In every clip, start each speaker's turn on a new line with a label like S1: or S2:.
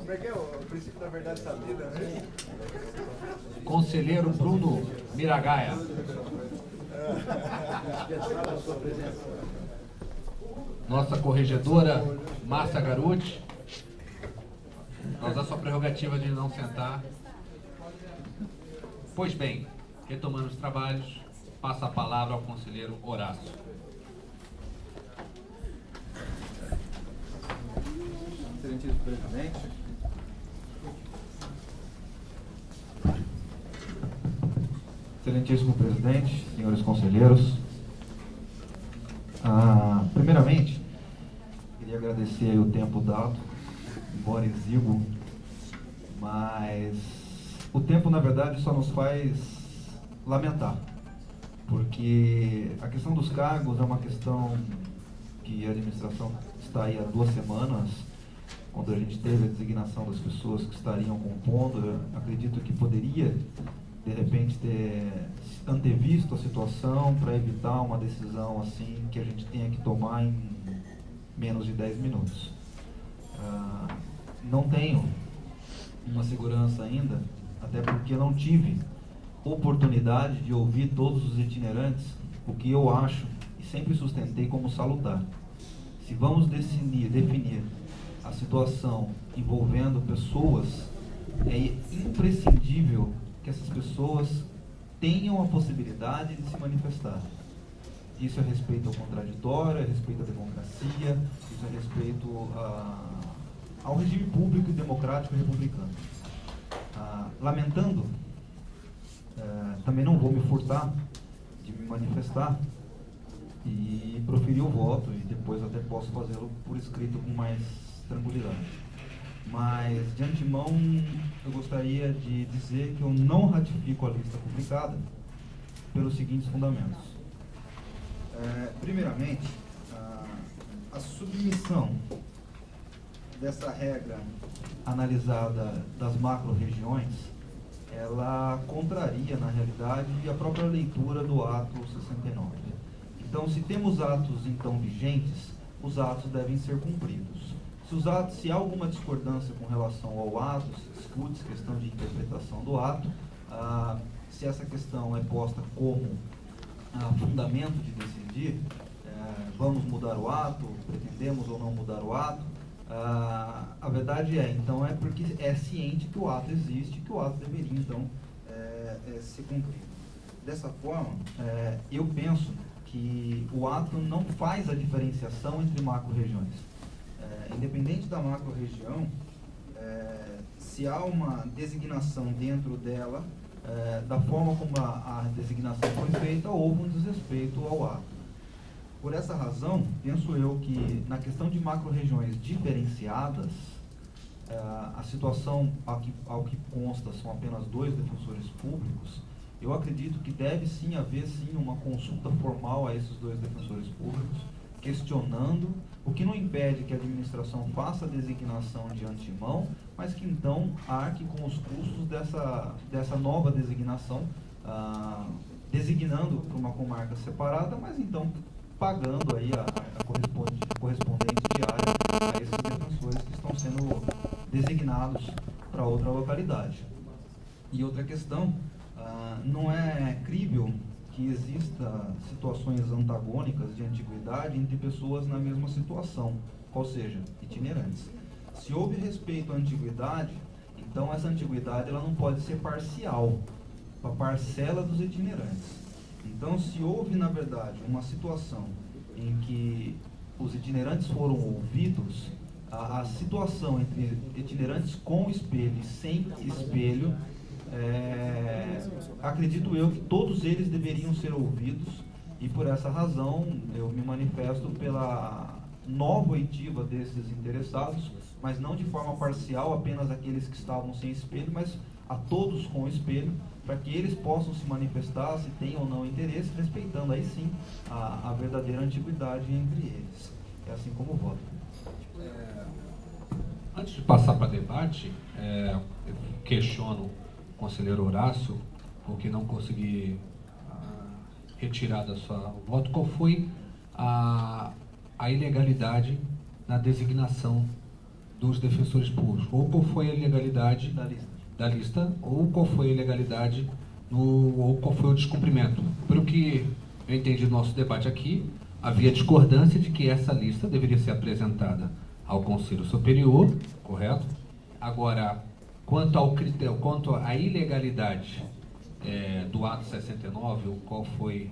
S1: Como é que é o princípio da verdade sabida, né?
S2: Conselheiro Bruno Miragaia. Nossa corregedora Márcia Garuti. Nós a sua prerrogativa de não sentar. Pois bem, retomando os trabalhos, passa a palavra ao conselheiro Horácio.
S3: Excelentíssimo presidente, senhores conselheiros, primeiramente, queria agradecer aí o tempo dado, embora exíguo, mas o tempo, na verdade, só nos faz lamentar, porque a questão dos cargos é uma questão que a administração está aí há 2 semanas, quando a gente teve a designação das pessoas que estariam compondo. Eu acredito que poderia, de repente, ter antevisto a situação para evitar uma decisão assim que a gente tenha que tomar em menos de 10 minutos. Não tenho uma segurança ainda, até porque não tive oportunidade de ouvir todos os itinerantes, o que eu acho e sempre sustentei como salutar. Se vamos definir a situação envolvendo pessoas, é imprescindível que essas pessoas tenham a possibilidade de se manifestar. Isso é respeito ao contraditório, é respeito à democracia, isso é respeito ao regime público e democrático republicano. Lamentando, também não vou me furtar de me manifestar e proferir o voto, e depois até posso fazê-lo por escrito com mais tranquilidade. Mas, de antemão, eu gostaria de dizer que eu não ratifico a lista publicada pelos seguintes fundamentos. Primeiramente, a submissão dessa regra analisada das macro-regiões, ela contraria, na realidade, a própria leitura do ato 69. Então, se temos atos, então, vigentes, os atos devem ser cumpridos. Se há alguma discordância com relação ao ato, se discute questão de interpretação do ato, se essa questão é posta como fundamento de decidir, vamos mudar o ato, pretendemos ou não mudar o ato, a verdade então é porque é ciente que o ato existe, que o ato deveria, então, ser cumprido. Dessa forma, eu penso que o ato não faz a diferenciação entre macro-regiões. Independente da macro-região, se há uma designação dentro dela, da forma como a designação foi feita, houve um desrespeito ao ato. Por essa razão, penso eu que na questão de macro-regiões diferenciadas, a situação ao que consta são apenas 2 defensores públicos. Eu acredito que deve sim haver sim uma consulta formal a esses 2 defensores públicos, questionando, o que não impede que a administração faça a designação de antemão, mas que então arque com os custos dessa nova designação, designando para uma comarca separada, mas então pagando aí a correspondente diária a esses defensores que estão sendo designados para outra localidade. E outra questão, não é crível que exista situações antagônicas de antiguidade entre pessoas na mesma situação, ou seja, itinerantes. Se houve respeito à antiguidade, então essa antiguidade ela não pode ser parcial, para a parcela dos itinerantes. Então, se houve, na verdade, uma situação em que os itinerantes foram ouvidos, a situação entre itinerantes com espelho e sem espelho, acredito eu que todos eles deveriam ser ouvidos, e por essa razão eu me manifesto pela nova oitiva desses interessados, mas não de forma parcial, apenas aqueles que estavam sem espelho, mas a todos com espelho, para que eles possam se manifestar se têm ou não interesse, respeitando aí sim a verdadeira antiguidade entre eles. É assim como eu voto.
S2: Antes de passar para debate, eu questiono o conselheiro Horácio, porque não consegui retirar da sua voto, qual foi a ilegalidade na designação dos defensores públicos, ou qual foi a ilegalidade da lista, ou qual foi a ilegalidade ou qual foi o descumprimento. Pelo que eu entendi do nosso debate aqui, havia discordância de que essa lista deveria ser apresentada ao Conselho Superior, correto? Agora, quanto ao critério, quanto à ilegalidade do ato 69, ou qual foi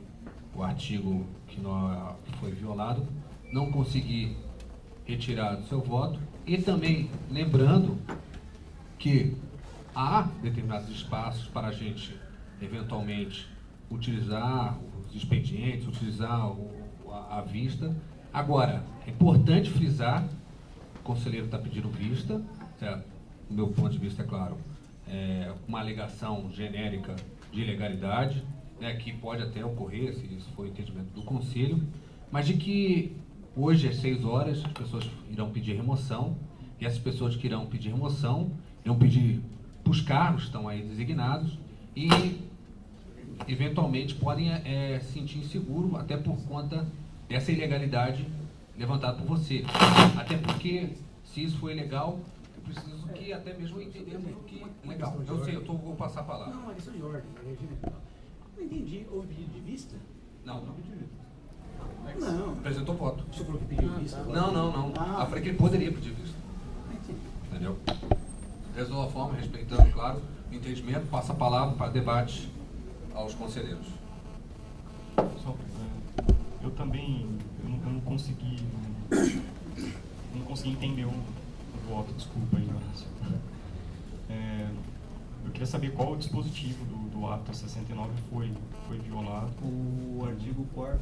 S2: o artigo que foi violado, não consegui retirar do seu voto. E também lembrando que há determinados espaços para a gente eventualmente utilizar os expedientes, utilizar a vista. Agora, é importante frisar, o conselheiro está pedindo vista, certo? Do meu ponto de vista, é claro, uma alegação genérica de ilegalidade, né, que pode até ocorrer, se isso for o entendimento do conselho, mas de que hoje, às 6 horas, as pessoas irão pedir remoção, e essas pessoas que irão pedir remoção irão pedir para os cargos que estão aí designados e, eventualmente, podem se sentir inseguro até por conta dessa ilegalidade levantada por você. Até porque, se isso for ilegal, eu preciso que até mesmo entendamos o que é legal. Eu sei, vou passar a palavra.
S4: Não, é questão de ordem. Não entendi. Houve pedido de vista?
S2: Não pediu vista.
S4: Não.
S2: Apresentou voto.
S4: Você falou que pediu vista?
S2: Não.
S4: Ah.
S2: Eu falei que ele poderia pedir vista. Entendeu? Resolva a forma, respeitando, claro, o entendimento, passa a palavra para debate aos conselheiros.
S5: Eu também eu não consegui entender o voto, desculpa aí, Horácio. Eu queria saber qual o dispositivo do ato 69 foi violado.
S3: O artigo 4º,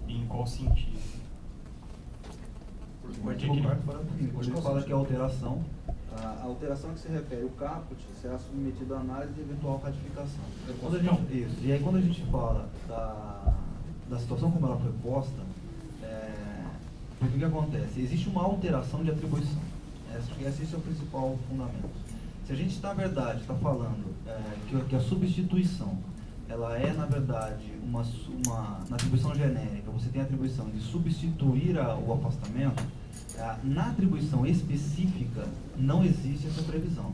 S5: e em qual sentido?
S3: o artigo 4º, ele fala que a alteração, a alteração que se refere ao caput será submetida à análise e eventual ratificação. Isso. E aí quando a gente fala da situação como ela foi posta, o que acontece? Existe uma alteração de atribuição. Esse é o principal fundamento. Se a gente, na verdade, está falando que a substituição, ela é, na verdade, na atribuição genérica, você tem a atribuição de substituir o afastamento, na atribuição específica não existe essa previsão.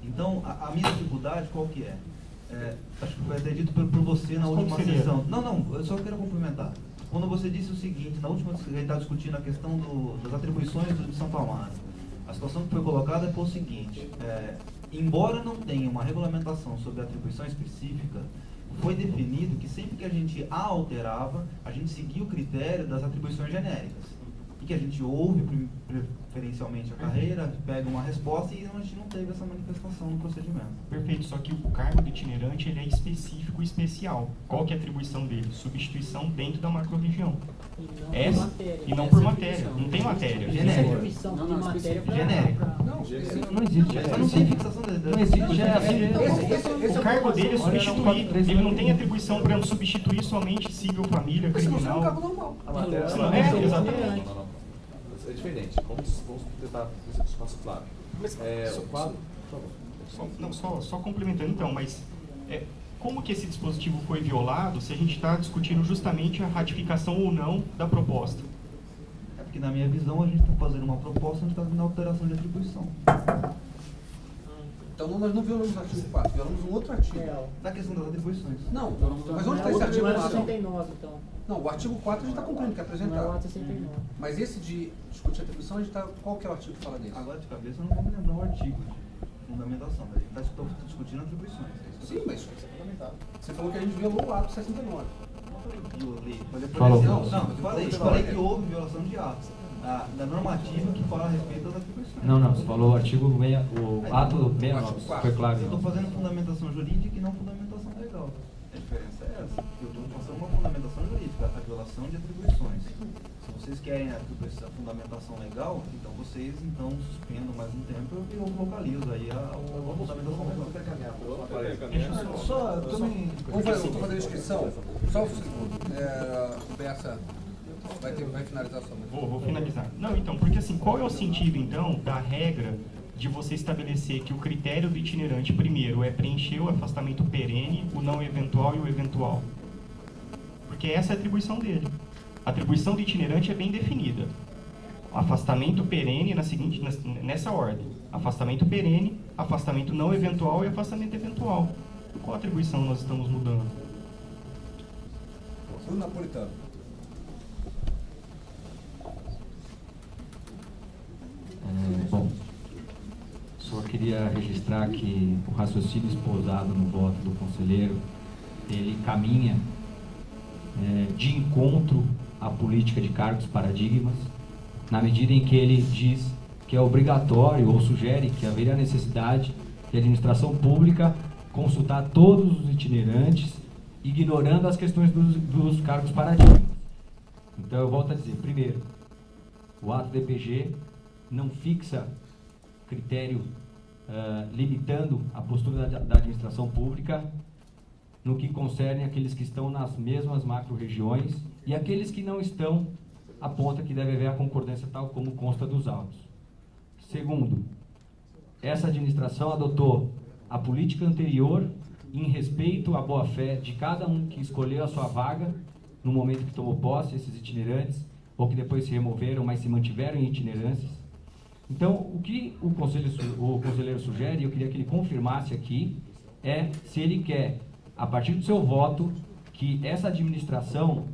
S3: Então, a minha dificuldade qual que é? Acho que foi até dito por você na última sessão. Não, eu só quero complementar. Quando você disse o seguinte, na última sessão, a gente estava discutindo a questão das atribuições de Santo Amaro. A situação que foi colocada foi o seguinte, embora não tenha uma regulamentação sobre atribuição específica, foi definido que sempre que a gente a alterava, a gente seguia o critério das atribuições genéricas. E que a gente ouve preferencialmente a carreira, pega uma resposta e a gente não teve essa manifestação no procedimento.
S5: Perfeito, só que o cargo do itinerante ele é específico e especial. Qual que é a atribuição dele? Substituição dentro da macro-região. E não por matéria. Não tem matéria.
S3: Genérica.
S4: Atribuição de matéria
S3: Genérica.
S2: Não
S5: existe.
S3: Não tem fixação
S5: Não existe. O cargo dele é substituir. Ele não tem atribuição para substituir somente civil, família, criminal.
S1: A matéria
S5: Exatamente.
S1: é diferente. Vamos tentar ver se isso passa claro. O quadro, por favor.
S5: Só complementando então, mas como que esse dispositivo foi violado se a gente está discutindo justamente a ratificação ou não da proposta?
S3: É porque, na minha visão, a gente está fazendo uma proposta, a gente está fazendo alteração de atribuição.
S2: Então nós não violamos o artigo 4, violamos um outro artigo.
S3: Na questão das atribuições.
S2: Não, mas onde está esse artigo?
S4: Não é o 69, então.
S2: Não, o artigo 4 a gente está concluindo, que é
S4: Não é o
S2: apresentado.
S4: ato 69.
S2: Mas esse de discutir atribuição, a gente está. Qual que é o artigo que fala desse?
S3: Agora, de cabeça, eu não vou me lembrar o artigo de fundamentação, mas a gente está discutindo atribuições.
S2: Sim, mas você falou que a gente violou o ato 69.
S3: Falou. Não, eu falei que houve violação de atos. Da normativa que fala a respeito das atribuições.
S6: Não, você falou o artigo o ato 69, foi claro.
S3: Eu estou fazendo fundamentação jurídica e não fundamentação legal. A diferença é essa. Eu estou passando uma fundamentação jurídica, a violação de atribuições. Se vocês querem a fundamentação legal, então vocês suspendam mais um tempo e eu localizo aí a fundamentação legal.
S1: Só, também...
S2: Estou fazendo inscrição. Só um segundo. O Bessa vai finalizar sua mão.
S5: Vou finalizar. Não, então, porque assim, qual é o sentido, então, da regra de você estabelecer que o critério do itinerante, primeiro, é preencher o afastamento perene, o não eventual e o eventual? Porque essa é a atribuição dele. A atribuição do itinerante é bem definida. afastamento perene nessa ordem. Afastamento perene, afastamento não eventual e afastamento eventual. Qual atribuição nós estamos mudando?
S7: Bruno Napolitano.
S6: Bom, só queria registrar que o raciocínio esposado no voto do conselheiro, ele caminha de encontro à política de cargos paradigmas, na medida em que ele diz que é obrigatório ou sugere que haveria a necessidade de a administração pública consultar todos os itinerantes, ignorando as questões dos cargos paradigmas. Então eu volto a dizer, primeiro, o ato DPG não fixa critério limitando a postura da administração pública no que concerne aqueles que estão nas mesmas macro-regiões e aqueles que não estão, aponta que deve haver a concordância tal como consta dos autos. Segundo, essa administração adotou a política anterior em respeito à boa-fé de cada um que escolheu a sua vaga no momento que tomou posse, esses itinerantes, ou que depois se removeram, mas se mantiveram em itinerâncias. Então, o que o conselheiro sugere, eu queria que ele confirmasse aqui, é se ele quer, a partir do seu voto, que essa administração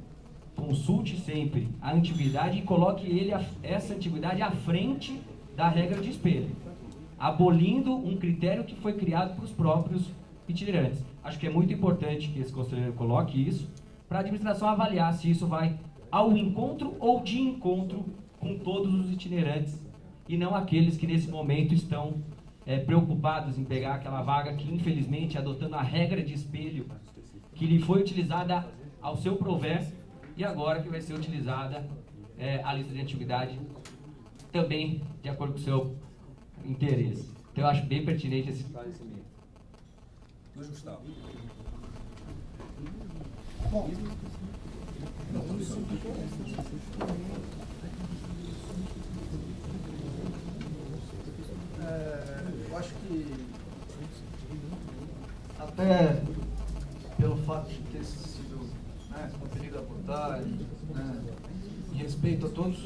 S6: consulte sempre a antiguidade e coloque essa antiguidade à frente da regra de espelho, abolindo um critério que foi criado para os próprios itinerantes. Acho que é muito importante que esse conselheiro coloque isso, para a administração avaliar se isso vai ao encontro ou de encontro com todos os itinerantes, e não aqueles que nesse momento estão preocupados em pegar aquela vaga que, infelizmente, adotando a regra de espelho que lhe foi utilizada ao seu prover, e agora que vai ser utilizada a lista de antiguidade também de acordo com o seu interesse. Então eu acho bem pertinente esse esclarecimento.
S7: Luiz Gustavo.
S8: Bom, eu acho que até pelo fato de ter sido conferida a votagem, em respeito a todas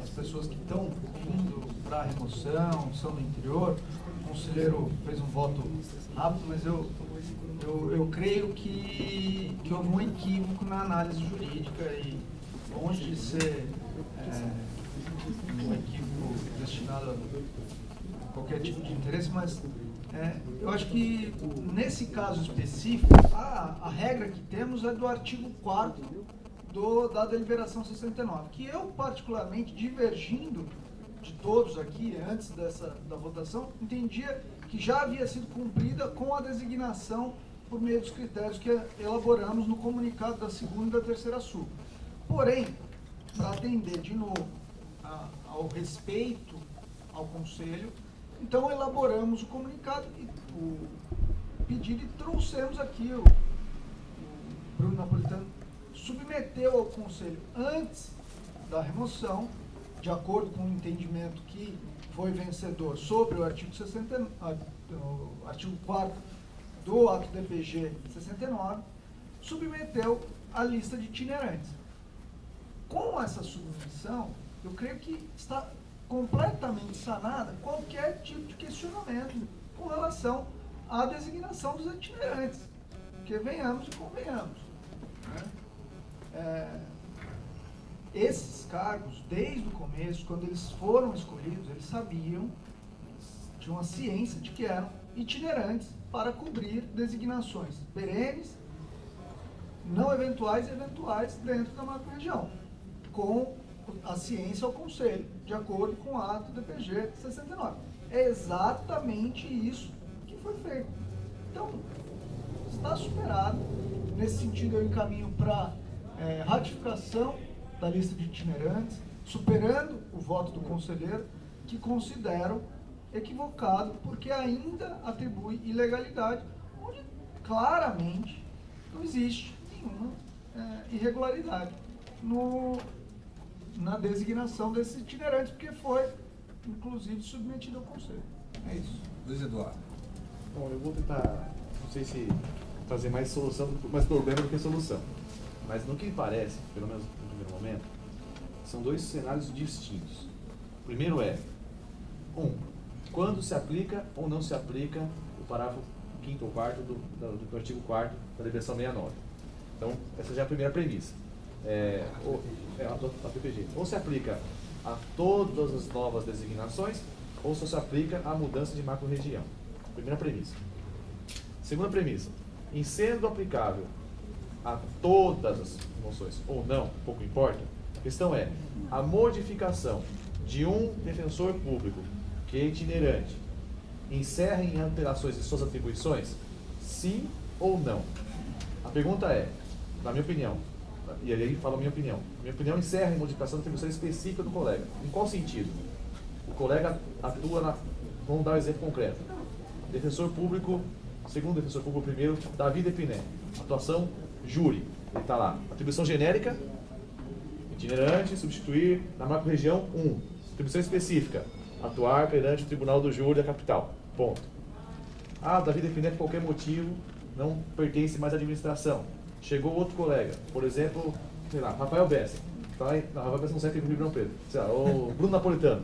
S8: as pessoas que estão indo para a remoção, são do interior, o conselheiro fez um voto rápido, mas eu creio que houve um equívoco na análise jurídica e longe de ser um equívoco destinado a qualquer tipo de interesse, mas eu acho que nesse caso específico, a regra que temos é do artigo 4º da deliberação 69, que eu particularmente, divergindo de todos aqui, antes da votação, entendia que já havia sido cumprida com a designação por meio dos critérios que elaboramos no comunicado da segunda e da terceira súmula. Porém, para atender de novo ao respeito ao Conselho, então elaboramos o comunicado, o pedido e trouxemos aqui o Bruno Napolitano submeteu ao Conselho antes da remoção, de acordo com o entendimento que foi vencedor sobre o artigo 4º do ato DPG 69, submeteu a lista de itinerantes. Com essa submissão, eu creio que está completamente sanada qualquer tipo de questionamento com relação à designação dos itinerantes, porque venhamos e convenhamos, esses cargos, desde o começo, quando eles foram escolhidos, eles sabiam, eles tinham a ciência de que eram itinerantes para cobrir designações perenes, não eventuais e eventuais dentro da macro-região, com a ciência ao Conselho, de acordo com o ato DPG 69. É exatamente isso que foi feito. Então, está superado. Nesse sentido, eu encaminho para ratificação da lista de itinerantes, superando o voto do conselheiro, que considero equivocado, porque ainda atribui ilegalidade, onde claramente não existe nenhuma irregularidade na designação desses itinerantes, porque foi, inclusive, submetido ao Conselho. É isso.
S7: Luiz Eduardo.
S1: Bom, eu vou tentar, não sei se trazer mais solução, mais problema do que solução. Mas no que parece, pelo menos no primeiro momento, são dois cenários distintos. O primeiro é, quando se aplica ou não se aplica o parágrafo 5º ou 4º do artigo 4º da Legislação 69. Então, essa já é a primeira premissa. A PPG. Ou se aplica a todas as novas designações, ou só se aplica à mudança de macro-região. Primeira premissa. Segunda premissa. Em sendo aplicável a todas as moções, ou não, pouco importa, a questão é a modificação de um defensor público que é itinerante encerra em alterações de suas atribuições? Sim ou não? A pergunta é, na minha opinião, e aí falo a minha opinião encerra em modificação da atribuição específica do colega. Em qual sentido? O colega atua vamos dar um exemplo concreto. Defensor público, segundo defensor público primeiro, Davi Depiné. Atuação, júri. Ele está lá. Atribuição genérica, itinerante, substituir na macro-região 1. Atribuição específica, atuar perante o Tribunal do Júri da capital. Ponto. Davi Depiné, por qualquer motivo, não pertence mais à administração. Chegou outro colega, por exemplo, sei lá, Rafael Bessa. Rafael Bessa não serve para o Ribeirão Preto. Sei lá, o Bruno Napolitano.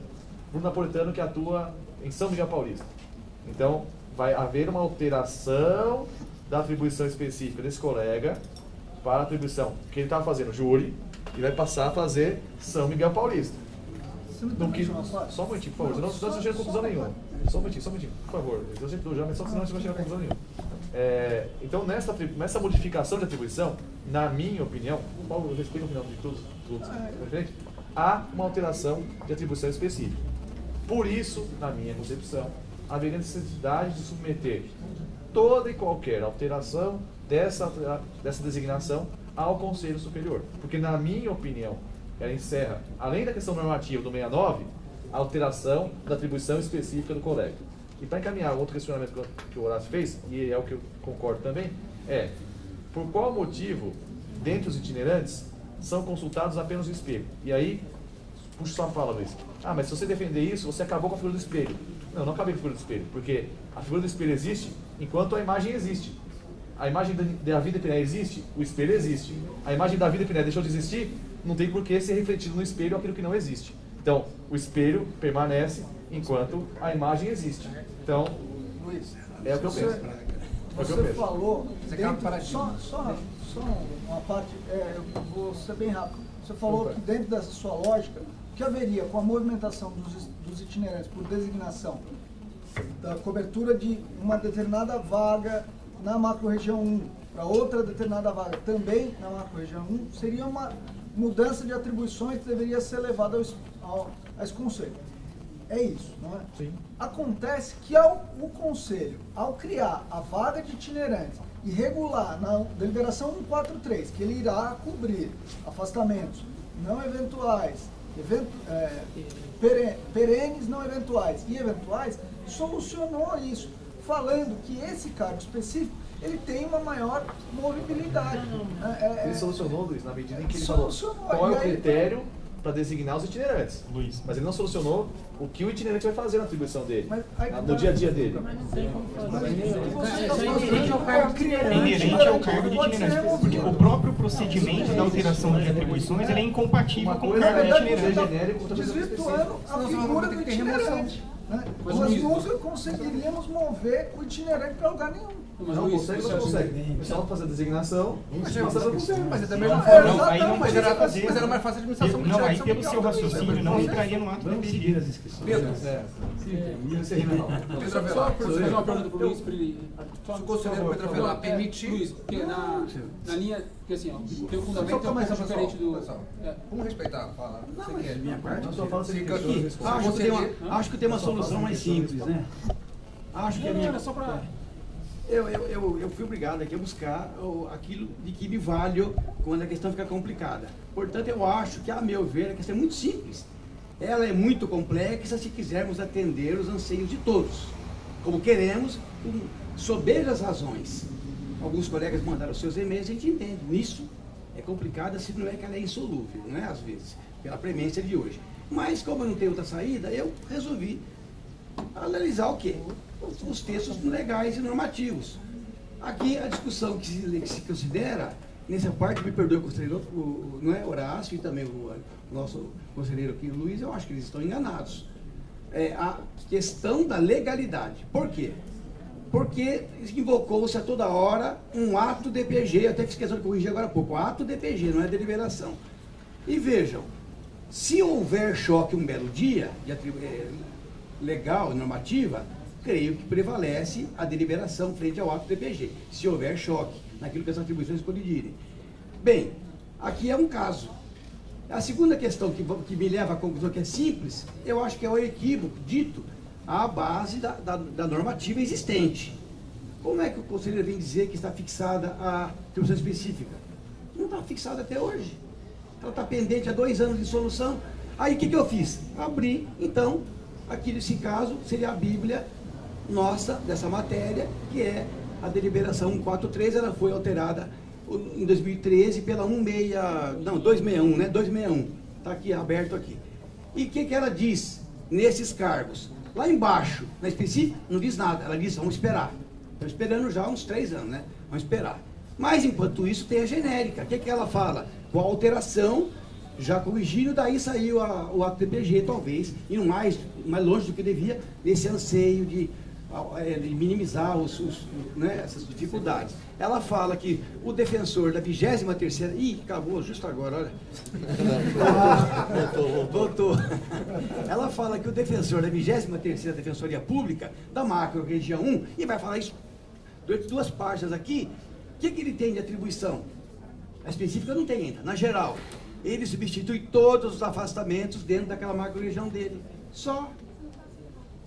S1: Bruno Napolitano que atua em São Miguel Paulista. Então, vai haver uma alteração da atribuição específica desse colega para a atribuição que ele estava fazendo júri e vai passar a fazer São Miguel Paulista. Só um momentinho, por favor, não estou chegando a conclusão nenhuma. Só um momentinho, por favor. Eu sempre dou já, mas só que senão a gente não vai chegar a conclusão nenhuma. Então, nessa modificação de atribuição, na minha opinião, Paulo, eu respeito a opinião de todos, há uma alteração de atribuição específica. Por isso, na minha concepção, haveria necessidade de submeter toda e qualquer alteração dessa designação ao Conselho Superior. Porque, na minha opinião, ela encerra, além da questão normativa do 69, a alteração da atribuição específica do colega. E para encaminhar outro questionamento que o Horácio fez, e é o que eu concordo também, por qual motivo, dentre os itinerantes, são consultados apenas o espelho? E aí, puxa sua fala, Luiz. Mas se você defender isso, você acabou com a figura do espelho. Não acabei com a figura do espelho, porque a figura do espelho existe enquanto a imagem existe. A imagem da Davi Depiné existe, o espelho existe. A imagem da Davi Depiné deixou de existir, não tem por que ser refletido no espelho aquilo que não existe. Então, o espelho permanece enquanto a imagem existe. Então,
S8: Luiz,
S1: é o que eu penso.
S8: Você falou,
S1: só
S8: uma parte, eu vou ser bem rápido. Você falou que dentro dessa sua lógica, que haveria com a movimentação dos itinerantes por designação da cobertura de uma determinada vaga na macro-região 1 para outra determinada vaga também na macro-região 1, seria uma mudança de atribuições que deveria ser levada a esse conselho. É isso, não é?
S1: Sim.
S8: Acontece que o conselho, ao criar a vaga de itinerantes e regular na deliberação 143, que ele irá cobrir afastamentos não eventuais, perenes não eventuais e eventuais, solucionou isso, falando que esse cargo específico ele tem uma maior movibilidade.
S1: Ele solucionou, Luiz, na medida em que ele falou qual é o critério para designar os itinerantes.
S5: Luiz.
S1: Mas ele não solucionou o que o itinerante vai fazer na atribuição dele, no
S8: tá.
S1: dia a dia dele.
S5: É inerente ao cargo de itinerante. Porque o próprio procedimento da alteração de atribuições ele é incompatível com o cargo de itinerante.
S1: Genérico,
S8: desvirtuando a figura do itinerante. Nós nunca conseguiríamos mover o itinerante para lugar nenhum.
S1: Não consegue. O pessoal fazer a designação, mas
S8: é da
S5: mesma
S8: forma.
S5: Não, aí não poderia fazer.
S4: Mas era mais fácil a administração.
S5: Não, aí pelo seu raciocínio não entraria no ato PPG.
S4: Pedro, Avelar, fazer uma pergunta para o Luiz, para ele. Se o conselheiro Pedro Avelar permitir. Luiz, porque na linha, porque assim, tem um fundamento que é um pouco diferente do.
S7: Vamos respeitar a fala.
S4: Não, mas minha parte.
S7: Fica aqui.
S9: Acho que tem uma solução mais simples, né? Acho que
S4: Não, era só para.
S9: Eu fui obrigado aqui a buscar aquilo de que me valho quando a questão fica complicada. Portanto, eu acho que, a meu ver, a questão é muito simples. Ela é muito complexa se quisermos atender os anseios de todos, como queremos, com sobejas razões. Alguns colegas mandaram seus e-mails, a gente entende. Nisso é complicado, se não é que ela é insolúvel, não é às vezes, pela premência de hoje. Mas, como eu não tenho outra saída, eu resolvi analisar o quê? Os textos legais e normativos. Aqui a discussão que se considera nessa parte, me perdoe o conselheiro, não é Horácio e também o nosso conselheiro aqui, o Luiz, eu acho que eles estão enganados. A questão da legalidade. Por quê? Porque invocou-se a toda hora um ato DPG, até fiz questão de corrigir agora há pouco, ato DPG, não é deliberação. E vejam, se houver choque um belo dia, legal, normativa, creio que prevalece a deliberação frente ao ato DPG, se houver choque, naquilo que as atribuições colidirem. Bem, aqui é um caso. A segunda questão que me leva à conclusão que é simples, eu acho que é o equívoco dito à base da normativa existente. Como é que o conselheiro vem dizer que está fixada a atribuição específica? Não está fixada até hoje. Ela está pendente há 2 anos de solução. Aí o que eu fiz? Abri, então, aqui nesse caso, seria a Bíblia nossa, dessa matéria, que é a deliberação 143, ela foi alterada em 2013 pela 261, né? 261, está aqui, aberto aqui. E o que ela diz nesses cargos? Lá embaixo, na específica, não diz nada, ela diz, vamos esperar. Estamos esperando já há uns 3 anos, né? Vamos esperar. Mas, enquanto isso, tem a genérica. O que ela fala? Com a alteração, já corrigindo, daí saiu o ato DPG, talvez, indo mais longe do que devia, nesse anseio de minimizar essas dificuldades. Ela fala que o defensor da 23ª... Ih, acabou justo agora, olha. Voltou. Ela fala que o defensor da 23ª Defensoria Pública, da macro-região 1, e vai falar isso durante 2 páginas aqui, o que ele tem de atribuição? A específica não tem ainda. Na geral, ele substitui todos os afastamentos dentro daquela macro-região dele. Só.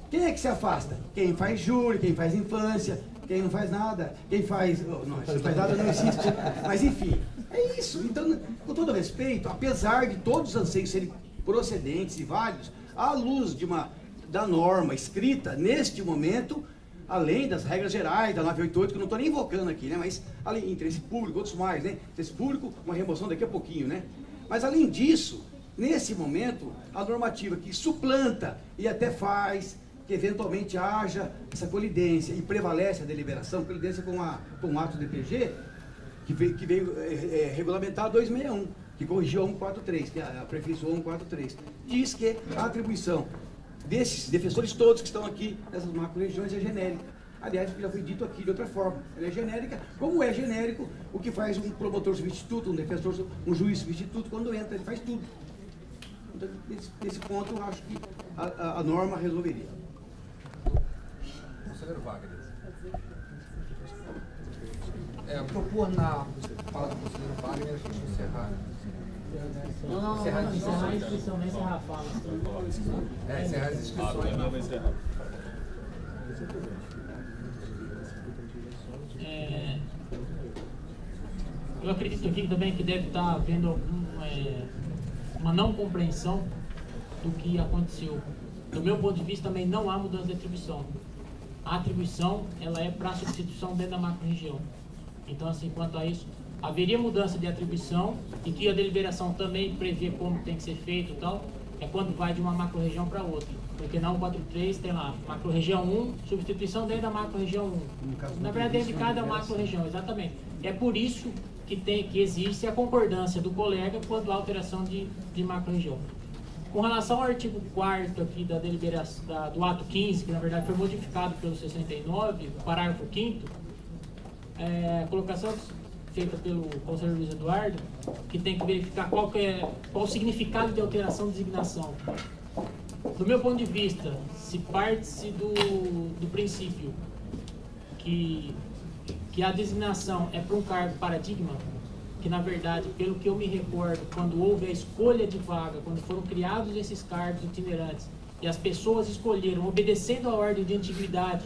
S9: Quem é que se afasta? Quem faz júri, quem faz infância, quem não faz nada, quem faz... Não faz nada não existe. Mas enfim, é isso. Então, com todo respeito, apesar de todos os anseios serem procedentes e válidos, à luz da norma escrita, neste momento, além das regras gerais da 988, que eu não estou nem invocando aqui, né? Mas além interesse público, outros mais, né? Interesse público, uma remoção daqui a pouquinho, né? Mas além disso, nesse momento, a normativa que suplanta e até faz que eventualmente haja essa colidência e prevalece a deliberação, colidência com o ato DPG, que veio regulamentar a 261, que corrigiu a 143, que aperfeiçoou a 143. Diz que a atribuição desses defensores todos que estão aqui nessas macro-regiões é genérica. Aliás, já foi dito aqui de outra forma, ela é genérica, como é genérico o que faz um promotor substituto, um juiz substituto, quando entra, ele faz tudo. Então, nesse ponto, eu acho que a norma resolveria.
S7: Conselheiro Wagner. Propor na fala do conselheiro Wagner a gente encerrar.
S10: Não, encerrar a inscrição, não encerrar a fala.
S7: Encerrar as inscrições.
S10: Eu acredito aqui também que deve estar havendo uma não compreensão do que aconteceu. Do meu ponto de vista, também não há mudança de atribuição. A atribuição, ela é para substituição dentro da macro-região. Então, assim, quanto a isso, haveria mudança de atribuição e que a deliberação também prevê como tem que ser feito e tal, é quando vai de uma macro-região para outra. Porque na 143 tem lá, macro-região 1, substituição dentro da macro-região 1. Na verdade, dentro de cada macro-região, exatamente. É por isso que existe a concordância do colega quando há alteração de macro-região. Com relação ao artigo 4º aqui da deliberação, do ato 15, que na verdade foi modificado pelo 69, parágrafo 5º, colocação feita pelo conselheiro Luiz Eduardo, que tem que verificar qual o significado de alteração de designação. Do meu ponto de vista, se parte-se do princípio que a designação é para um cargo paradigma, que na verdade, pelo que eu me recordo, quando houve a escolha de vaga, quando foram criados esses cargos itinerantes, e as pessoas escolheram, obedecendo a ordem de antiguidade,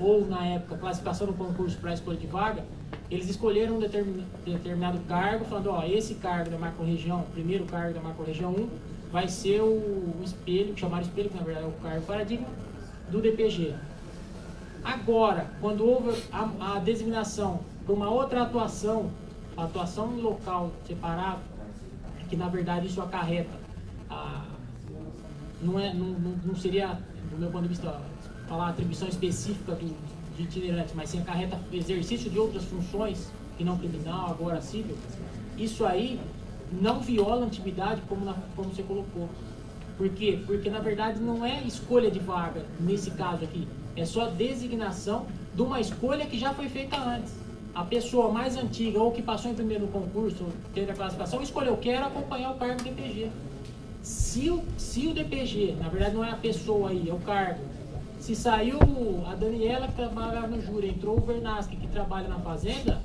S10: ou na época, classificação no concurso para a escolha de vaga, eles escolheram um determinado cargo, falando, esse cargo da macro-região, o primeiro cargo da macro-região 1, vai ser o espelho, chamaram espelho, que na verdade é o cargo paradigma, do DPG. Agora, quando houve a designação para uma outra atuação, a atuação em local separado, que na verdade isso acarreta, não seria, do meu ponto de vista, falar atribuição específica de itinerante, mas sim acarreta exercício de outras funções, que não criminal, agora civil, isso aí não viola a antiguidade como você colocou. Por quê? Porque na verdade não é escolha de vaga nesse caso aqui, é só designação de uma escolha que já foi feita antes. A pessoa mais antiga ou que passou em primeiro no concurso, teve a classificação, escolheu, quero acompanhar o cargo DPG. Se o DPG, na verdade não é a pessoa aí, é o cargo, se saiu a Daniela que trabalha no júri, entrou o Vernaschi que trabalha na fazenda,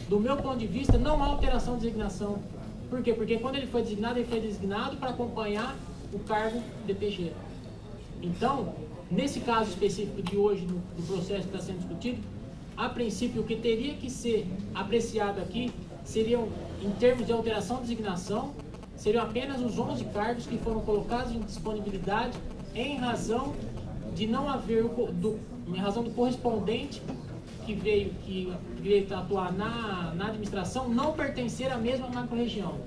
S10: do meu ponto de vista não há alteração de designação. Por quê? Porque quando ele foi designado para acompanhar o cargo DPG. Então, nesse caso específico de hoje, do processo que está sendo discutido, a princípio o que teria que ser apreciado aqui seriam, em termos de alteração de designação, seriam apenas os 11 cargos que foram colocados em disponibilidade em razão de não haver, em razão do correspondente que veio atuar na administração não pertencer à mesma macro-região.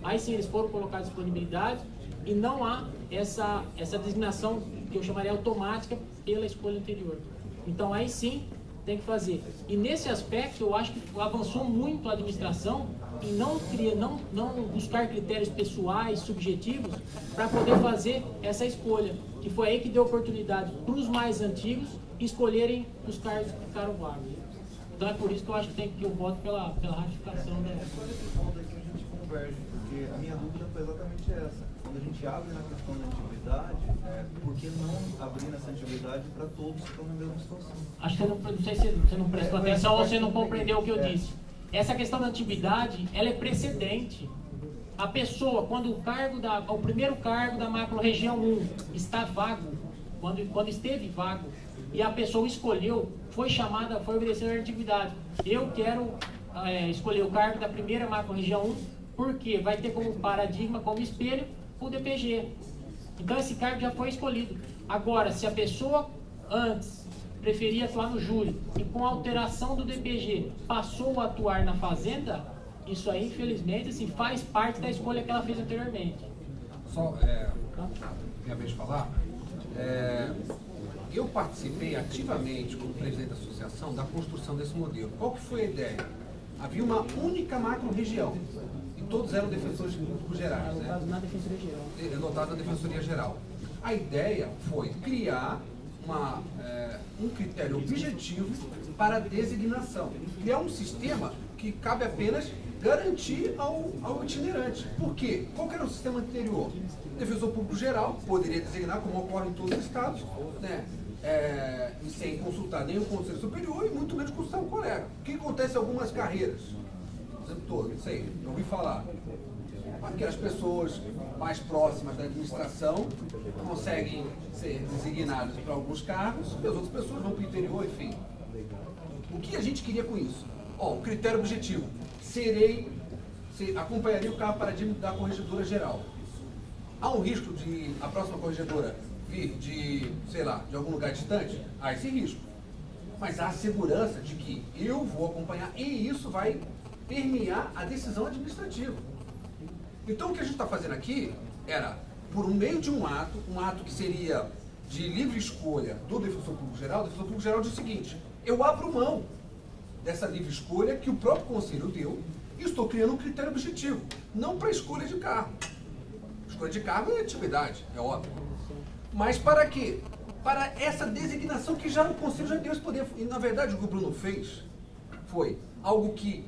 S10: Aí sim eles foram colocados em disponibilidade e não há essa designação que eu chamaria automática pela escolha anterior. Então aí sim tem que fazer. E nesse aspecto eu acho que avançou muito a administração em não buscar critérios pessoais, subjetivos, para poder fazer essa escolha, que foi aí que deu oportunidade para os mais antigos escolherem os cargos que ficaram vagos. Então é por isso que eu acho que eu voto pela ratificação da...
S3: Porque a minha dúvida foi exatamente essa. Quando a gente abre na questão da antiguidade, por que não abrir nessa antiguidade para todos que estão na mesma situação?
S10: Acho que não sei se você não prestou atenção ou você não compreendeu o que eu disse. Essa questão da antiguidade, ela é precedente. A pessoa, quando o primeiro cargo da macro-região 1 está vago, quando esteve vago, e a pessoa escolheu, foi obedecer à antiguidade. Eu quero escolher o cargo da primeira macro-região 1, porque vai ter como paradigma, como espelho, o DPG. Então esse cargo já foi escolhido. Agora, se a pessoa antes preferia atuar no júri e com a alteração do DPG passou a atuar na fazenda, isso aí, infelizmente, assim, faz parte da escolha que ela fez anteriormente.
S2: Só, minha vez de falar, eu participei ativamente como presidente da associação da construção desse modelo. Qual que foi a ideia? Havia uma única macro-região e todos eram defensores públicos gerais.
S10: Anotados na Defensoria Geral.
S2: Anotados na Defensoria Geral. A ideia foi criar um critério objetivo para a designação. Criar um sistema que cabe apenas garantir ao itinerante. Por quê? Qual que era o sistema anterior? O defensor público geral poderia designar, como ocorre em todos os estados, né? E sem consultar nem o Conselho Superior e muito menos consultar o colega. O que acontece em algumas carreiras? O tempo todo, não sei, não ouvi falar. Aquelas pessoas mais próximas da administração conseguem ser designadas para alguns cargos e as outras pessoas vão para o interior, enfim. O que a gente queria com isso? O critério objetivo. Acompanharia o cargo paradigma da corregedora geral. Há um risco de a próxima corregedora vir de algum lugar distante? Há esse risco. Mas há a segurança de que eu vou acompanhar e isso vai permear a decisão administrativa. Então o que a gente está fazendo aqui era, por meio de um ato que seria de livre escolha do defensor público geral, o defensor público geral diz o seguinte: eu abro mão dessa livre escolha que o próprio conselho deu e estou criando um critério objetivo, não para escolha de cargo. Escolha de cargo é atividade, é óbvio. Mas para quê? Para essa designação que já o conselho já deu esse poder. E na verdade o que o Bruno fez foi algo que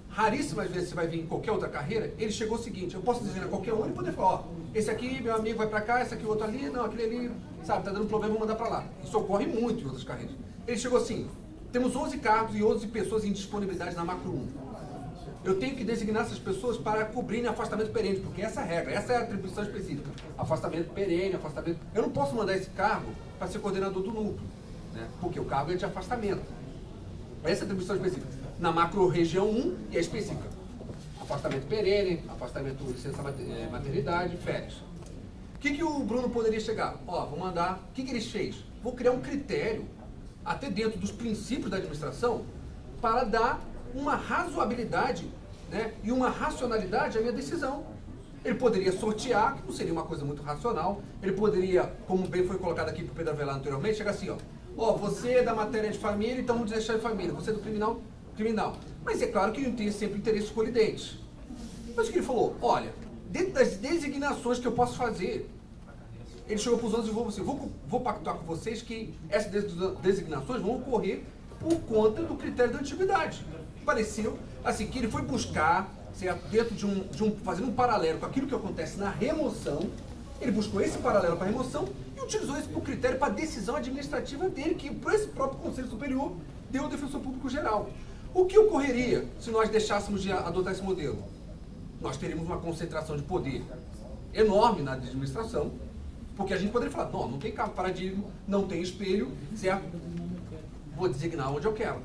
S2: raríssimas vezes você vai ver em qualquer outra carreira. Ele chegou o seguinte: eu posso designar qualquer um e poder falar, esse aqui, meu amigo, vai para cá, esse aqui, outro ali, não, aquele ali, sabe, tá dando problema, vou mandar para lá. Isso ocorre muito em outras carreiras. Ele chegou assim: temos 11 cargos e 11 pessoas em disponibilidade na macro 1. Eu tenho que designar essas pessoas para cobrirem afastamento perene, porque essa é a regra, essa é a atribuição específica. Afastamento perene, afastamento... Eu não posso mandar esse cargo para ser coordenador do núcleo, né? Porque o cargo é de afastamento. Essa é a atribuição específica. Na macro região 1 e é específica. Afastamento perene, afastamento licença maternidade, férias. O que o Bruno poderia chegar? Vou mandar... O que ele fez? Vou criar um critério, até dentro dos princípios da administração, para dar uma razoabilidade, né, e uma racionalidade à minha decisão. Ele poderia sortear, que não seria uma coisa muito racional. Ele poderia, como bem foi colocado aqui por Pedro Avelar anteriormente, chegar assim, você é da matéria de família, então vamos deixar de família. Você é do criminal,
S11: criminal. Mas é claro que não tem sempre interesses colidentes. Mas o que ele falou? Olha, dentro das designações que eu posso fazer, ele chegou para os outros e falou assim, vou pactuar com vocês que essas designações vão ocorrer por conta do critério da antiguidade. Pareceu, assim, que ele foi buscar, certo, dentro fazendo um paralelo com aquilo que acontece na remoção, ele buscou esse paralelo para a remoção e utilizou esse como critério para a decisão administrativa dele, que por esse próprio Conselho Superior deu ao Defensor Público Geral. O que ocorreria se nós deixássemos de adotar esse modelo? Nós teríamos uma concentração de poder enorme na administração, porque a gente poderia falar, não tem cargo paradigma, não tem espelho, certo? Vou designar onde eu quero.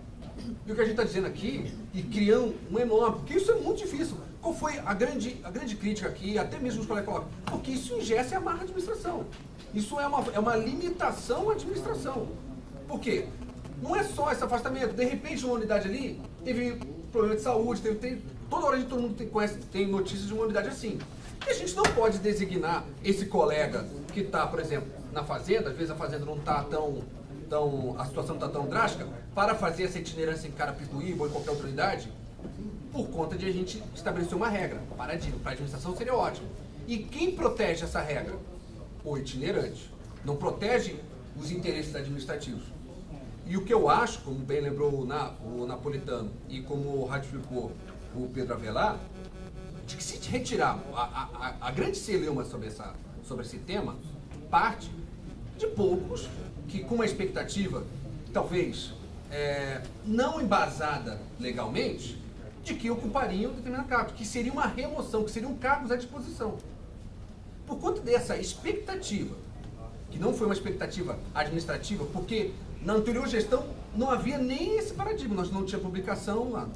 S11: E o que a gente está dizendo aqui, e criando um enorme, porque isso é muito difícil. Qual foi a grande crítica aqui, até mesmo os colegas colocam? Porque isso engessa e amarra a administração. Isso é uma limitação à administração. Por quê? Não é só esse afastamento. De repente, uma unidade ali teve problema de saúde, toda hora todo mundo tem notícias de uma unidade assim. E a gente não pode designar esse colega que está, por exemplo, na fazenda, às vezes a fazenda não está a situação não está tão drástica, para fazer essa itinerância em Carapicuíba ou em qualquer outra unidade, por conta de a gente estabelecer uma regra. Paradigma, para a administração seria ótimo. E quem protege essa regra? O itinerante. Não protege os interesses administrativos. E o que eu acho, como bem lembrou o Napolitano e como ratificou o Pedro Avelar, de que se retirar a grande celeuma sobre esse tema, parte de poucos que com uma expectativa, talvez não embasada legalmente, de que ocupariam determinado cargo, que seria uma remoção, que seriam cargos à disposição. Por conta dessa expectativa, que não foi uma expectativa administrativa, porque na anterior gestão não havia nem esse paradigma, nós não tinha publicação lá.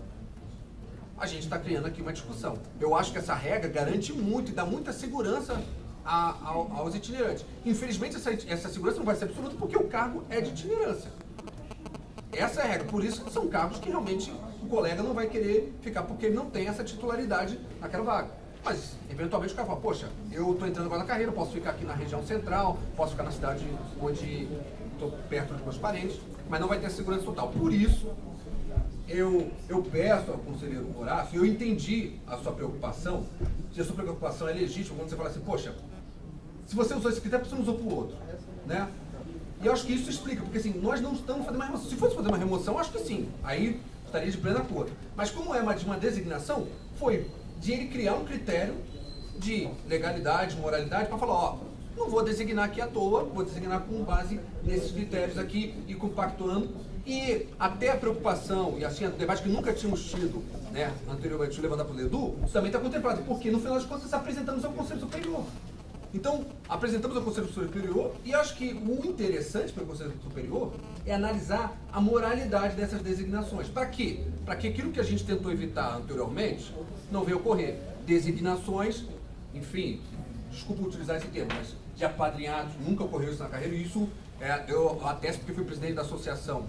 S11: A gente está criando aqui uma discussão. Eu acho que essa regra garante muito e dá muita segurança aos itinerantes. Infelizmente, essa segurança não vai ser absoluta porque o cargo é de itinerância. Essa é a regra. Por isso que são cargos que realmente o colega não vai querer ficar porque ele não tem essa titularidade naquela vaga. Mas, eventualmente, o cara fala, poxa, eu estou entrando agora na carreira, posso ficar aqui na região central, posso ficar na cidade onde estou perto dos meus parentes, mas não vai ter segurança total. Por isso, eu peço ao conselheiro Horácio, eu entendi a sua preocupação, se a sua preocupação é legítima, quando você fala assim, poxa, se você usou esse critério, você não usou para o outro, né? E eu acho que isso explica, porque assim, nós não estamos fazendo uma remoção. Se fosse fazer uma remoção, acho que sim, aí estaria de plena acordo. Mas como é uma designação, foi de ele criar um critério de legalidade, moralidade, para falar, ó, não vou designar aqui à toa, vou designar com base nesses critérios aqui e compactuando. E até a preocupação, e assim, o debate que nunca tínhamos tido, né, anteriormente, levantado pelo Edu, também está contemplado, porque no final das contas apresentamos ao Conselho Superior. Então, apresentamos ao Conselho Superior e acho que o interessante para o Conselho Superior é analisar a moralidade dessas designações. Para quê? Para que aquilo que a gente tentou evitar anteriormente não venha ocorrer. Designações, enfim, desculpa utilizar esse termo, mas de apadrinhados, nunca ocorreu isso na carreira, e isso eu atesto porque fui presidente da associação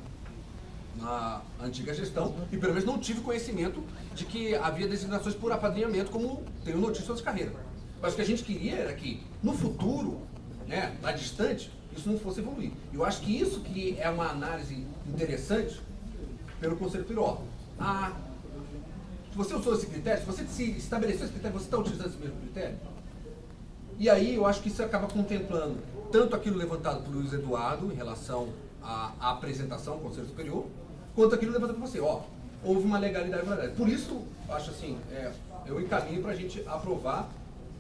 S11: na antiga gestão e pelo menos não tive conhecimento de que havia designações por apadrinhamento, como tenho notícias de carreira. Mas o que a gente queria era que, no futuro, né, lá distante, isso não fosse evoluir. Eu acho que isso que é uma análise interessante pelo Conselho Superior. Se você usou esse critério, se você se estabeleceu esse critério, você está utilizando esse mesmo critério? E aí eu acho que isso acaba contemplando tanto aquilo levantado por Luiz Eduardo em relação à apresentação ao Conselho Superior, quanto aquilo levantado por você. Houve uma legalidade e moralidade. Por isso, acho assim, eu encaminho para a gente aprovar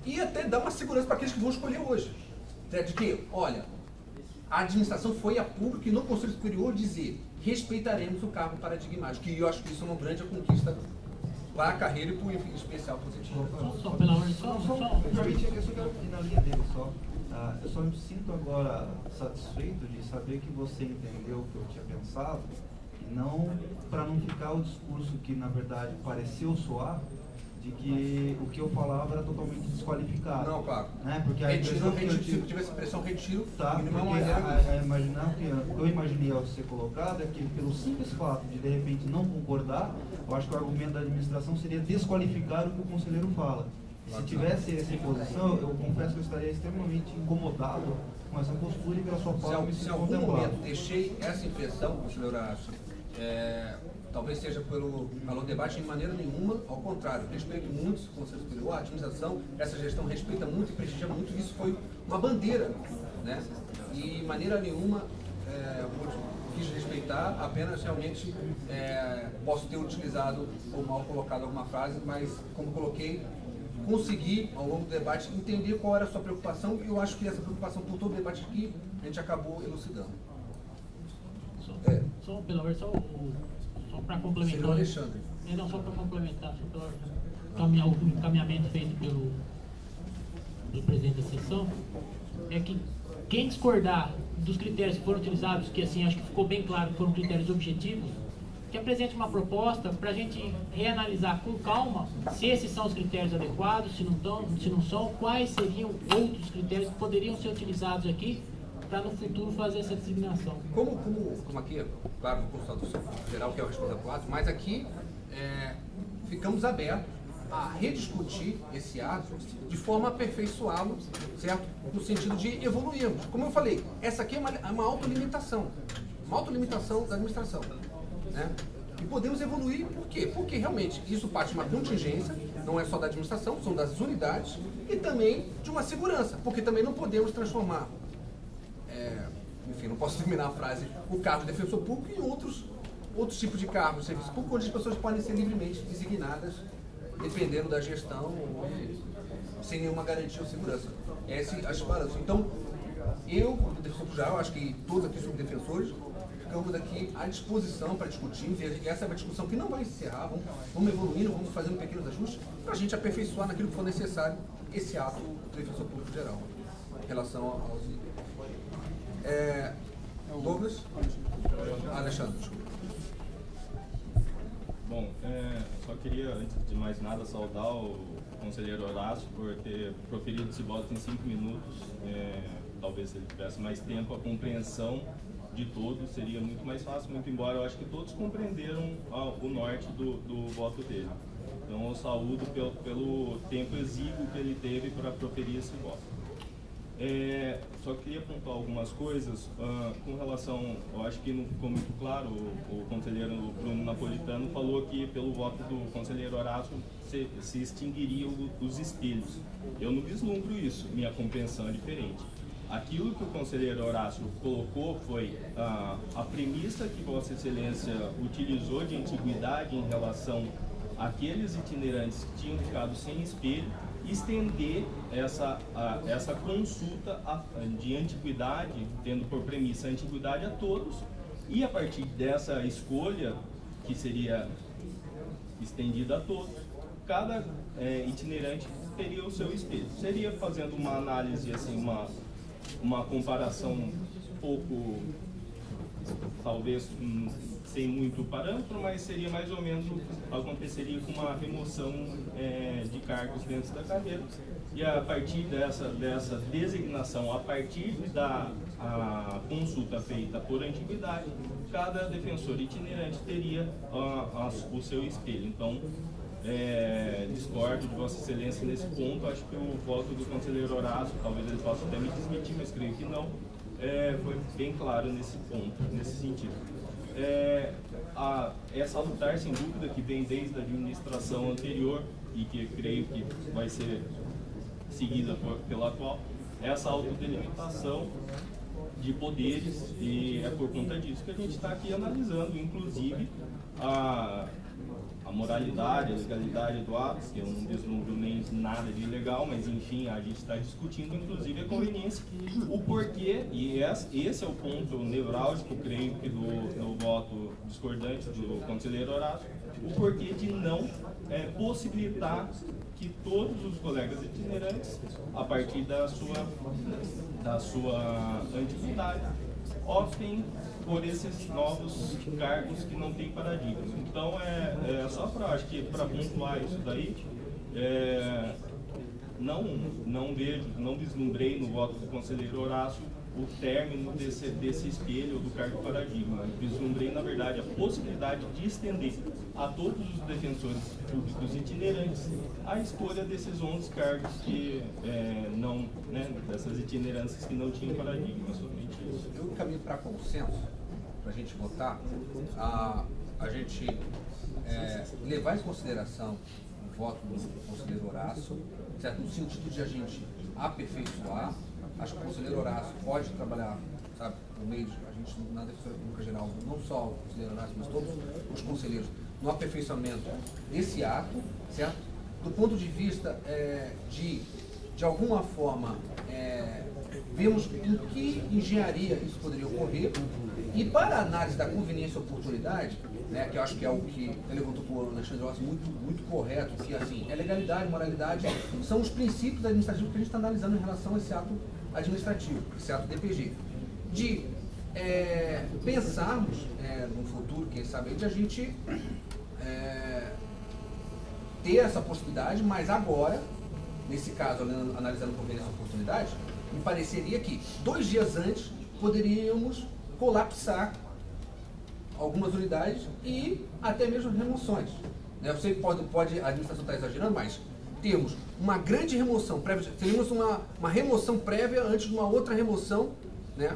S11: e até dar uma segurança para aqueles que vão escolher hoje. De que, olha, a administração foi a público e no Conselho Superior dizer respeitaremos o cargo paradigmático, que eu acho que isso é uma grande conquista para a carreira e por especial positivo.
S3: Só pela ordem, só permite que eu só quero ir na linha dele só. Eu só me sinto agora satisfeito de saber que você entendeu o que eu tinha pensado, e não para não ficar o discurso que na verdade pareceu soar, de que o que eu falava era totalmente desqualificado.
S11: Não, claro.
S3: Né? Porque a
S11: retiro, se tiver essa expressão retiro,
S3: tá, eu imaginei ao ser colocado é que pelo simples fato de repente não concordar, eu acho que o argumento da administração seria desqualificar o que o conselheiro fala. Se tivesse essa posição, eu confesso que eu estaria extremamente incomodado com essa postura e pela sua fala me
S11: se em algum momento deixei essa impressão, conselheiro Horácio, talvez seja pelo debate, em maneira nenhuma, ao contrário, respeito muito o Conselho Superior, a administração, essa gestão respeita muito e prestigia muito, isso foi uma bandeira, né? E, de maneira nenhuma, quis respeitar, apenas realmente posso ter utilizado ou mal colocado alguma frase, mas, como coloquei, consegui, ao longo do debate, entender qual era a sua preocupação, e eu acho que essa preocupação, por todo o debate aqui, a gente acabou elucidando.
S10: Só para complementar.
S11: Seria o Alexandre.
S10: Não, só para complementar, só pelo encaminhamento feito pelo presidente da sessão, é que quem discordar dos critérios que foram utilizados, que assim acho que ficou bem claro que foram critérios objetivos, que apresente uma proposta para a gente reanalisar com calma se esses são os critérios adequados, se não são, quais seriam outros critérios que poderiam ser utilizados aqui para no futuro fazer essa designação.
S11: Como aqui, claro, no Constituição Geral, que é o responsável por ato, mas aqui ficamos abertos a rediscutir esse ato de forma a aperfeiçoá-lo, certo? No sentido de evoluirmos. Como eu falei, essa aqui é uma autolimitação da administração, né? E podemos evoluir, por quê? Porque realmente isso parte de uma contingência, não é só da administração, são das unidades e também de uma segurança, porque também não podemos transformar, enfim, não posso terminar a frase, o cargo de defensor público em outros tipos de cargos de serviço público, onde as pessoas podem ser livremente designadas, dependendo da gestão, sem nenhuma garantia ou segurança. Esse a separança. Então, eu, como defensor geral, acho que todos aqui somos defensores, ficamos aqui à disposição para discutir, e essa é uma discussão que não vai encerrar, vamos evoluindo, vamos fazendo pequenos ajustes, para a gente aperfeiçoar naquilo que for necessário esse ato do defensor público geral, em relação aos... Douglas? Alexandre, desculpa.
S12: Bom, só queria, antes de mais nada, saudar o conselheiro Horácio por ter proferido esse voto em 5 minutos. Talvez se ele tivesse mais tempo, a compreensão de todos seria muito mais fácil, muito embora eu acho que todos compreenderam o norte do voto dele. Então eu saúdo pelo tempo exíguo que ele teve para proferir esse voto. Só queria pontuar algumas coisas com relação, eu acho que não ficou muito claro, o conselheiro Bruno Napolitano falou que pelo voto do conselheiro Horácio se extinguiriam os espelhos. Eu não vislumbro isso, minha compreensão é diferente. Aquilo que o conselheiro Horácio colocou foi a premissa que Vossa Excelência utilizou de antiguidade em relação àqueles itinerantes que tinham ficado sem espelho, estender essa consulta de antiguidade, tendo por premissa a antiguidade a todos, e a partir dessa escolha, que seria estendida a todos, cada itinerante teria o seu espelho. Seria fazendo uma análise, assim, uma comparação um pouco, talvez sem muito parâmetro, mas seria mais ou menos o que aconteceria com uma remoção de cargos dentro da carreira. E a partir dessa designação, a partir da consulta feita por antiguidade, cada defensor itinerante teria o seu espelho. Então, discordo de Vossa Excelência nesse ponto. Acho que o voto do conselheiro Horácio, talvez ele possa até me desmentir, mas creio que não, foi bem claro nesse ponto, nesse sentido. É salutar, sem dúvida, que vem desde a administração anterior e que creio que vai ser seguida pela atual, essa autodelimitação de poderes, e é por conta disso que a gente está aqui analisando, inclusive, a moralidade, a legalidade do ato, que eu não vislumbro nem nada de ilegal, mas enfim, a gente está discutindo inclusive a conveniência, o porquê, e esse é o ponto nevrálgico, creio que do voto discordante do conselheiro Horácio, o porquê de não possibilitar que todos os colegas itinerantes, a partir da sua antiguidade, optem por esses novos cargos que não têm paradigma. Então, só para, acho que para pontuar isso daí, não vislumbrei no voto do conselheiro Horácio o término desse espelho do cargo paradigma. Vislumbrei, na verdade, a possibilidade de estender a todos os defensores públicos itinerantes a escolha desses 11 cargos que não, né, dessas itinerâncias que não tinham paradigma, somente isso.
S11: Eu caminho para consenso, para a gente votar, a gente levar em consideração o voto do conselheiro Horácio, certo? No sentido de a gente aperfeiçoar. Acho que o conselheiro Horácio pode trabalhar, sabe, no meio de a gente, na Defensoria Pública Geral, não só o conselheiro Horácio, mas todos os conselheiros, no aperfeiçoamento desse ato, certo? Do ponto de vista de alguma forma, vemos em que engenharia isso poderia ocorrer, e para a análise da conveniência e oportunidade, né, que eu acho que é o que ele levantou por Alexandre Rossi muito correto, que assim, legalidade, moralidade, são os princípios administrativos que a gente está analisando em relação a esse ato administrativo, esse ato DPG. De pensarmos no futuro, quem sabe, de a gente ter essa possibilidade, mas agora, nesse caso, analisando conveniência e oportunidade, me pareceria que 2 dias antes poderíamos colapsar algumas unidades e até mesmo remoções. Eu sei que pode a administração está exagerando, mas temos uma grande remoção prévia, teríamos uma remoção prévia antes de uma outra remoção, né?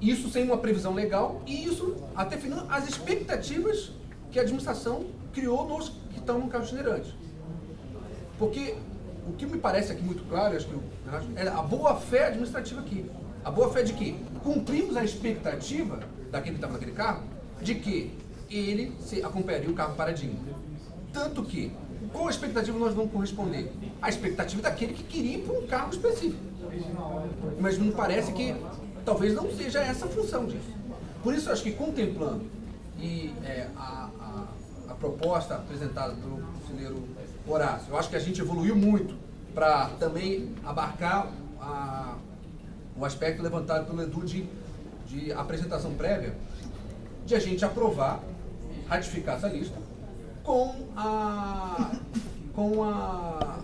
S11: Isso sem uma previsão legal, e isso até finando as expectativas que a administração criou nos que estão no carro itinerante. Porque o que me parece aqui muito claro, acho que é a boa-fé administrativa aqui. A boa-fé de que cumprimos a expectativa daquele que estava naquele carro, de que ele acompanharia o carro paradinho. Tanto que, qual a expectativa nós vamos corresponder? A expectativa daquele que queria ir para um carro específico. Mas me parece que talvez não seja essa a função disso. Por isso, eu acho que contemplando a proposta apresentada pelo conselheiro Horácio, eu acho que a gente evoluiu muito para também abarcar o aspecto levantado pelo Edu de apresentação prévia, de a gente aprovar, ratificar essa lista, com a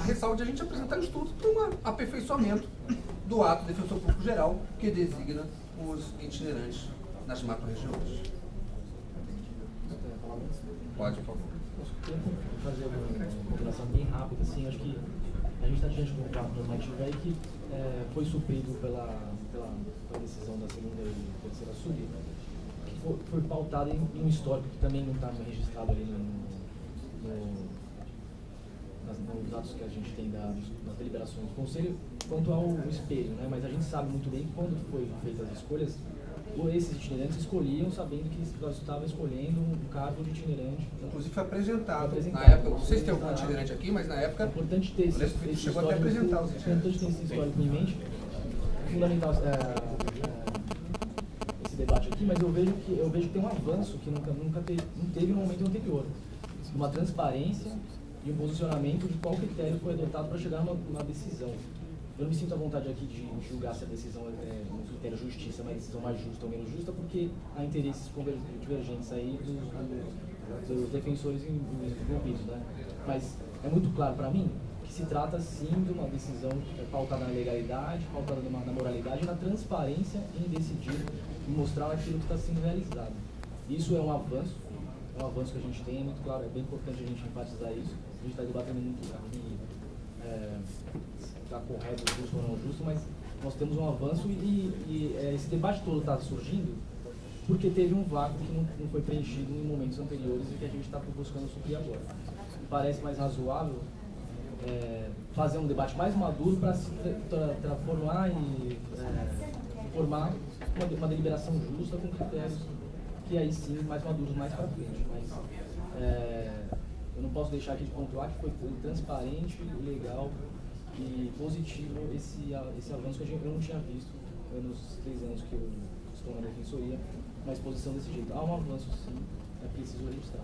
S11: ressalva de a gente apresentar estudos para um aperfeiçoamento do ato do Defensor Público Geral, que designa os itinerantes nas macro-regiões. Pode, por favor.
S13: Eu vou fazer uma comparação bem rápida, assim, acho que a gente está diante de um quadro normativo aí que foi suprido pela decisão da segunda e terceira sub, que foi pautado em um histórico que também não está registrado ali nos dados que a gente tem das deliberações do Conselho, quanto ao espelho, né? Mas a gente sabe muito bem que quando foi feitas as escolhas, esses itinerantes escolhiam sabendo que nós estávamos escolhendo um cargo de itinerante.
S11: Inclusive foi apresentado na época, não sei se tem algum itinerante aqui, mas na época...
S13: É importante ter esse
S11: chegou até a apresentar os itinerantes.
S13: É importante ter esse histórico em mente. É fundamental esse debate aqui, mas eu vejo que tem um avanço que não teve no momento anterior. Uma transparência e um posicionamento de qual critério foi adotado para chegar a uma decisão. Eu não me sinto à vontade aqui de julgar se a decisão é um critério de justiça, uma decisão mais justa ou menos justa, porque há interesses divergentes aí dos defensores envolvidos, né? Mas é muito claro para mim que se trata sim de uma decisão pautada na legalidade, pautada na moralidade e na transparência em decidir e mostrar aquilo que está sendo realizado. Isso é um avanço que a gente tem, é muito claro, é bem importante a gente enfatizar isso. A gente está debatendo muito aqui está correto, justo ou não justo, mas nós temos um avanço e esse debate todo está surgindo porque teve um vácuo que não foi preenchido em momentos anteriores e que a gente está buscando suprir agora. Parece mais razoável fazer um debate mais maduro para se transformar e formar uma deliberação justa com critérios que aí sim mais maduros mais para frente. Mas eu não posso deixar aqui de pontuar que foi transparente, legal e positivo esse avanço que eu não tinha visto nos 3 anos que eu estou na defensoria, uma exposição desse jeito. Há um avanço sim, é preciso registrar.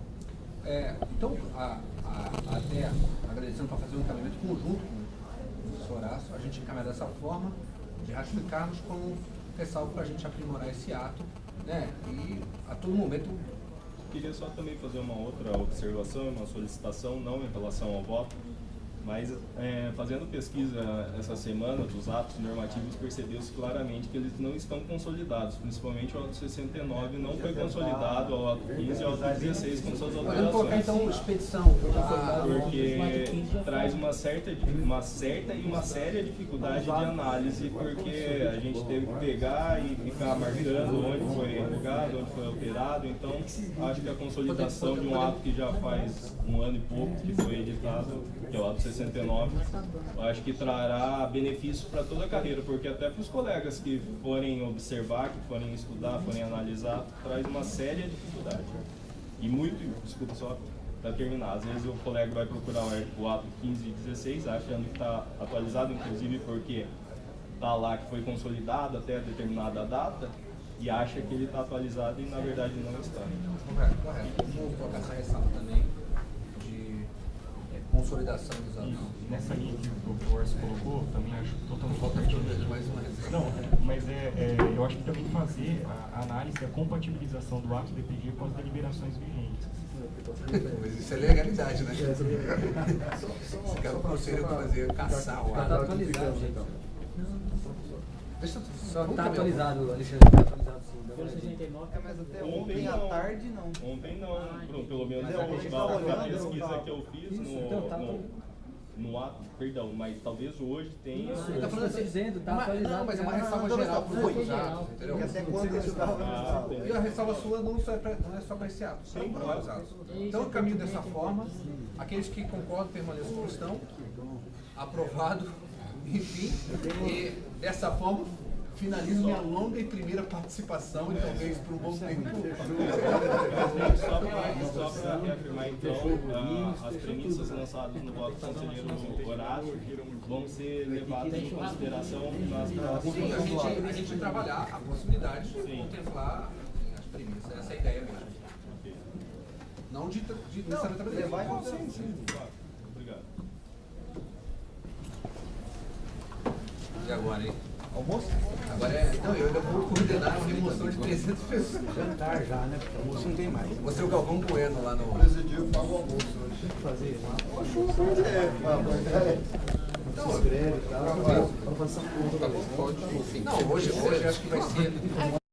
S11: Então, até agradecendo para fazer um encaminhamento conjunto com o professor Horácio, a gente encaminha dessa forma de ratificarmos com ressalvo para a gente aprimorar esse ato, né? E a todo momento.
S12: Queria só também fazer uma outra observação, uma solicitação, não em relação ao voto, Mas fazendo pesquisa essa semana dos atos normativos, percebeu-se claramente que eles não estão consolidados, principalmente o ato 69 não foi consolidado, o ato 15 e o ato 16 com suas alterações.
S7: Podemos colocar então expedição.
S12: Porque traz uma certa e uma séria dificuldade de análise, porque a gente teve que pegar e ficar marcando onde foi revogado, onde foi alterado. Então, acho que a consolidação de um ato que já faz um ano e pouco que foi editado, que é o ato 69, acho que trará benefícios para toda a carreira, porque até para os colegas que forem observar, que forem estudar, forem analisar, traz uma séria dificuldade. E muito, desculpa só para terminar, às vezes o colega vai procurar o ato 15 e 16, achando que está atualizado, inclusive porque está lá que foi consolidado até determinada data, e acha que ele está atualizado e na verdade não está.
S11: Correto. Vamos colocar essa ressalva também de consolidação dos atos.
S5: Nessa linha que o Dr. Orsi colocou, também acho totalmente
S11: mais uma ressalva.
S5: Não, mas eu acho que também fazer a análise da compatibilização do ato DPG com as deliberações vigentes.
S11: Mas isso é legalidade, né? Esse cara conselho para fazer caçar o ato.
S13: Está atualizado, gente.
S11: Deixa
S13: só está atualizado, Alexandre, está atualizado sim.
S3: Mas até ontem à tarde não.
S12: Ontem não, pelo menos a pesquisa que eu fiz no ato, perdão, mas talvez hoje tenha.
S13: Ele está falando assim, dizendo, está atualizado.
S11: Não, mas é uma ressalva geral para os outros atos, entendeu?
S3: Até quando isso está.
S11: E a ressalva sua não é só para esse ato, são para vários atos. Então, eu caminho dessa forma, aqueles que concordam permaneçam como estão, aprovado, enfim, e dessa forma finalizo minha longa e primeira participação, e talvez por um bom tempo.
S12: Só para reafirmar, então, as premissas lançadas no voto do conselheiro Horácio vão ser levadas em consideração nas próximas.
S11: Sim, a gente trabalhar a possibilidade de contemplar as premissas, essa é a ideia mesmo. Okay. Não de necessariamente
S3: levar em consideração.
S12: Sim, claro. Obrigado.
S11: E agora, hein?
S3: Almoço?
S11: Agora não, eu ainda vou coordenar uma remoção de 300 pessoas.
S9: Jantar já, né? Porque almoço não tem mais.
S11: Mostrei o Galvão Bueno lá no.
S3: O presidiu paga o almoço hoje.
S9: Tem que fazer uma.
S3: Então,
S9: escreve e tal. Vamos passar por.
S11: Tá bom, pode. Não, hoje acho que vai ser.